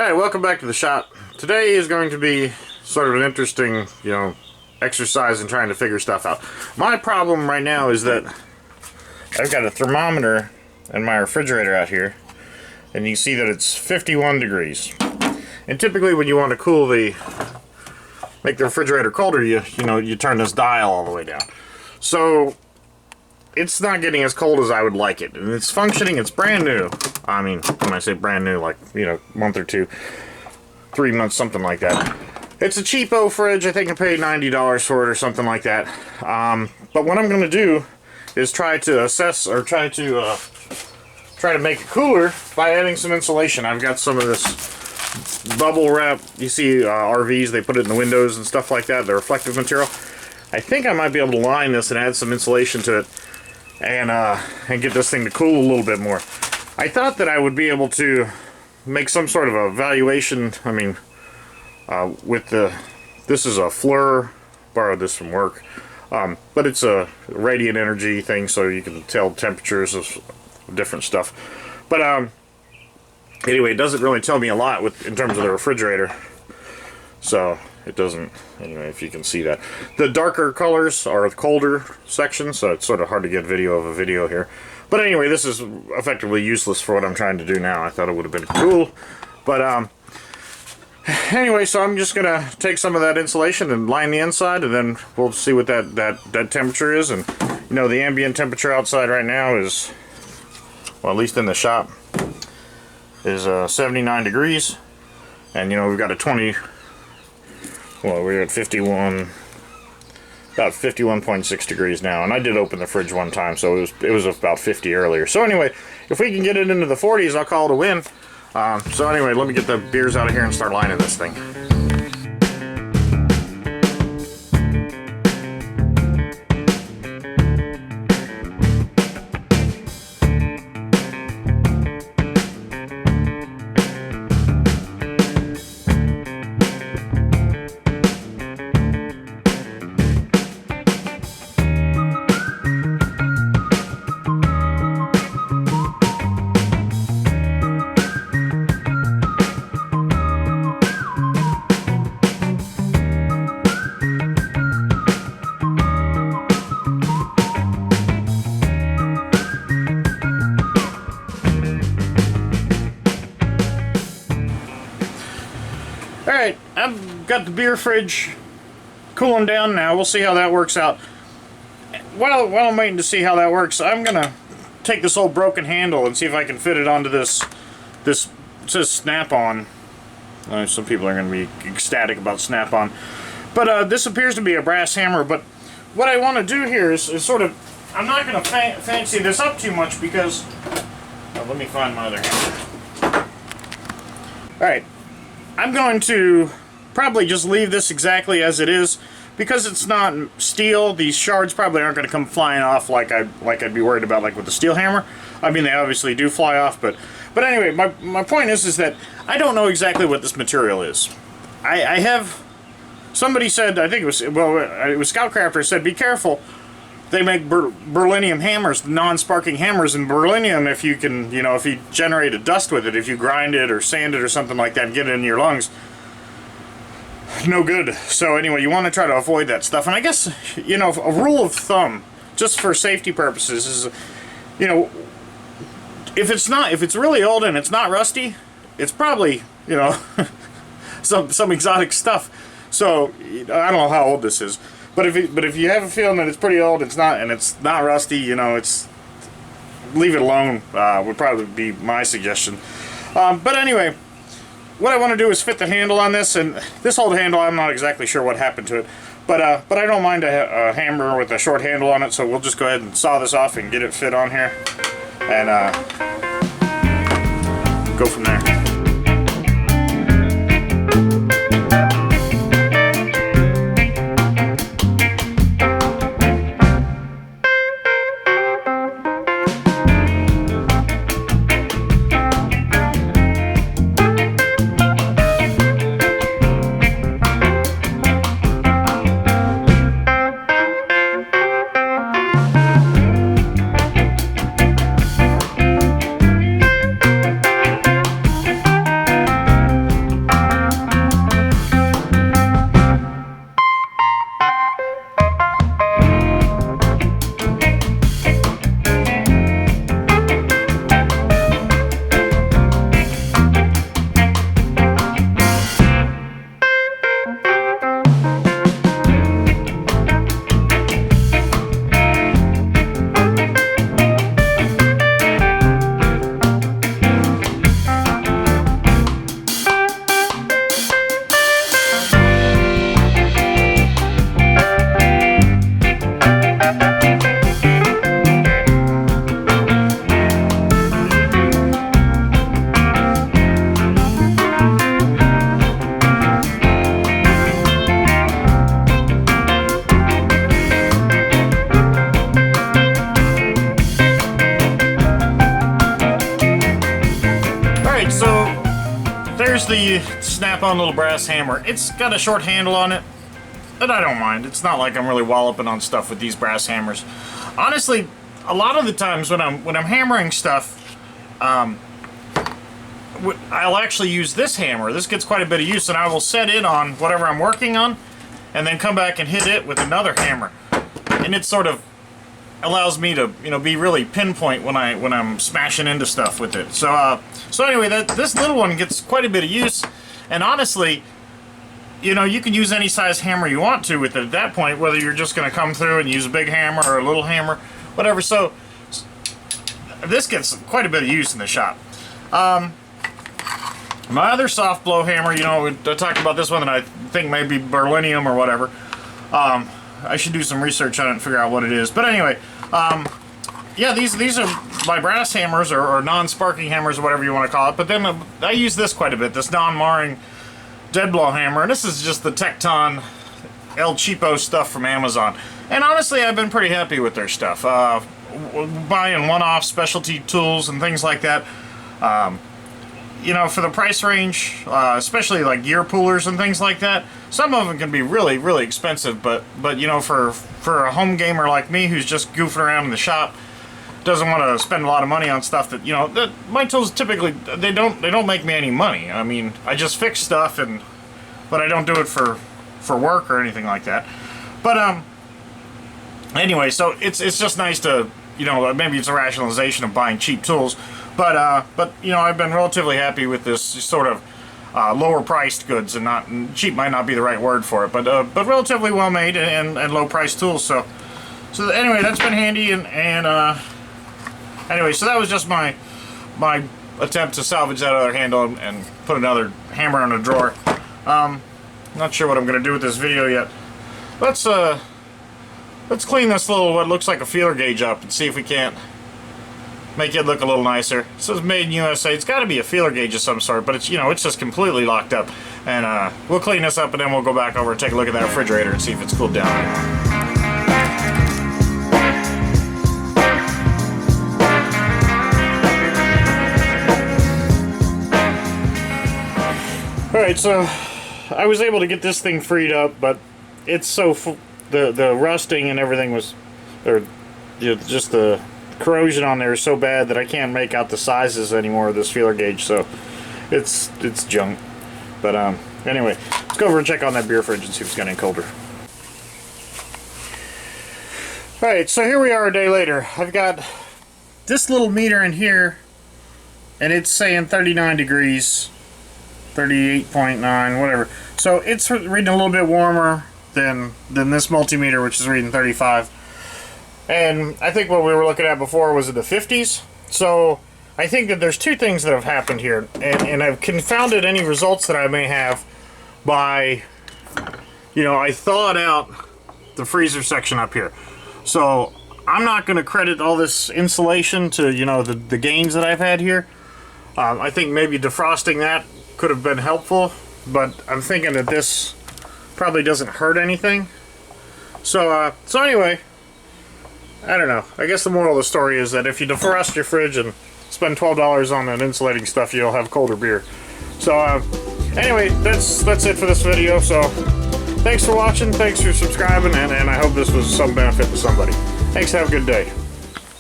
Alright, welcome back to the shop. Today is going to be sort of an interesting, exercise in trying to figure stuff out. My problem right now is that I've got a thermometer in my refrigerator out here, and you see that it's 51 degrees. And typically when you want to make the refrigerator colder, you turn this dial all the way down. So it's not getting as cold as I would like it, and it's functioning. It's brand new. I mean, when I say brand new, like, month or two, 3 months, something like that. It's a cheapo fridge. I think I paid $90 for it or something like that. But what I'm going to do is try to assess, or try to make it cooler by adding some insulation. I've got some of this bubble wrap. You see RVs, they put it in the windows and stuff like that, the reflective material. I think I might be able to line this and add some insulation to it and get this thing to cool a little bit more. I thought that I would be able to make some sort of evaluation. I mean, this is a Fleur, borrowed this from work, but it's a radiant energy thing, so you can tell temperatures of different stuff. But anyway, it doesn't really tell me a lot in terms of the refrigerator, so it doesn't. Anyway, if you can see that, the darker colors are the colder section, so it's sort of hard to get video of a video here. But anyway, this is effectively useless for what I'm trying to do now. I thought it would have been cool, but anyway, so I'm just gonna take some of that insulation and line the inside, and then we'll see what that temperature is. And the ambient temperature outside right now is, well, at least in the shop, is 79 degrees, and we've got a 20. Well, we're at 51, about 51.6 degrees now, and I did open the fridge one time, so it was about 50 earlier. So anyway, if we can get it into the 40s, I'll call it a win. So anyway, let me get the beers out of here and start lining this thing. Alright, I've got the beer fridge cooling down now. We'll see how that works out. While I'm waiting to see how that works, I'm going to take this old broken handle and see if I can fit it onto this. It says Snap-on. Some people are going to be ecstatic about Snap-on. But this appears to be a brass hammer. But what I want to do here is sort of, I'm not going to fancy this up too much because, let me find my other hammer. Alright. I'm going to probably just leave this exactly as it is, because it's not steel. These shards probably aren't going to come flying off like I'd be worried about, like with the steel hammer. I mean, they obviously do fly off, but anyway, my point is that I don't know exactly what this material is. I have, somebody said, I think it was Scoutcrafter said, be careful. They make beryllium hammers, non-sparking hammers, and beryllium, if you can, if you generate a dust with it, if you grind it or sand it or something like that and get it in your lungs, no good. So anyway, you want to try to avoid that stuff. And I guess, a rule of thumb, just for safety purposes, is, if it's really old and it's not rusty, it's probably, some exotic stuff. So I don't know how old this is. But if you have a feeling that it's pretty old, it's not rusty, it's, leave it alone, would probably be my suggestion. But anyway, what I want to do is fit the handle on this, and this old handle, I'm not exactly sure what happened to it, but I don't mind a hammer with a short handle on it, so we'll just go ahead and saw this off and get it fit on here, and go from there. there's the snap-on little brass hammer. It's got a short handle on it, but I don't mind. It's not like I'm really walloping on stuff with these brass hammers. Honestly, a lot of the times when I'm hammering stuff, I'll actually use this hammer. This gets quite a bit of use, and I will set it on whatever I'm working on, and then come back and hit it with another hammer. And it sort of allows me to, you know, be really pinpoint when I'm smashing into stuff with it. So anyway, this little one gets quite a bit of use, and honestly, you know, you can use any size hammer you want to with it at that point, whether you're just going to come through and use a big hammer or a little hammer, whatever. So this gets quite a bit of use in the shop. My other soft blow hammer, you know, I talked about this one that I think may be beryllium or whatever. I should do some research on it and figure out what it is. But anyway, yeah, these are my brass hammers or non-sparking hammers or whatever you want to call it. But then I use this quite a bit, this non-marring dead blow hammer. And this is just the Tecton El Cheapo stuff from Amazon. And honestly, I've been pretty happy with their stuff. Buying one-off specialty tools and things like that. You know, for the price range, especially like gear poolers and things like that, some of them can be really, really expensive. But you know, for a home gamer like me who's just goofing around in the shop, doesn't want to spend a lot of money on stuff that, you know, that my tools typically they don't make me any money. I mean, I just fix stuff, but I don't do it for work or anything like that. But anyway, so it's just nice to, you know, maybe it's a rationalization of buying cheap tools. But you know, I've been relatively happy with this sort of lower priced goods, and cheap might not be the right word for it, but relatively well made and low priced tools. So anyway, that's been handy, and anyway, so that was just my attempt to salvage that other handle and put another hammer in a drawer. Not sure what I'm gonna do with this video yet. Let's clean this little what looks like a feeler gauge up and see if we can't make it look a little nicer. It says made in USA. It's got to be a feeler gauge of some sort, but it's, you know, it's just completely locked up. And we'll clean this up, and then we'll go back over and take a look at that refrigerator and see if it's cooled down. Alright, so I was able to get this thing freed up, but it's so the rusting and everything was, or you know, just the corrosion on there is so bad that I can't make out the sizes anymore of this feeler gauge, so it's junk. But anyway, let's go over and check on that beer fridge and see if it's got any colder. Alright, so here we are a day later. I've got this little meter in here, and it's saying 39 degrees, 38.9, whatever. So it's reading a little bit warmer than this multimeter, which is reading 35. And I think what we were looking at before was in the 50s. So I think that there's two things that have happened here, and I've confounded any results that I may have by, you know, I thawed out the freezer section up here. So I'm not going to credit all this insulation to, you know, the gains that I've had here. I think maybe defrosting that could have been helpful, but I'm thinking that this probably doesn't hurt anything. So anyway, I don't know. I guess the moral of the story is that if you defrost your fridge and spend $12 on that insulating stuff, you'll have colder beer. So anyway, that's it for this video. So thanks for watching, thanks for subscribing, and I hope this was some benefit to somebody. Thanks, have a good day.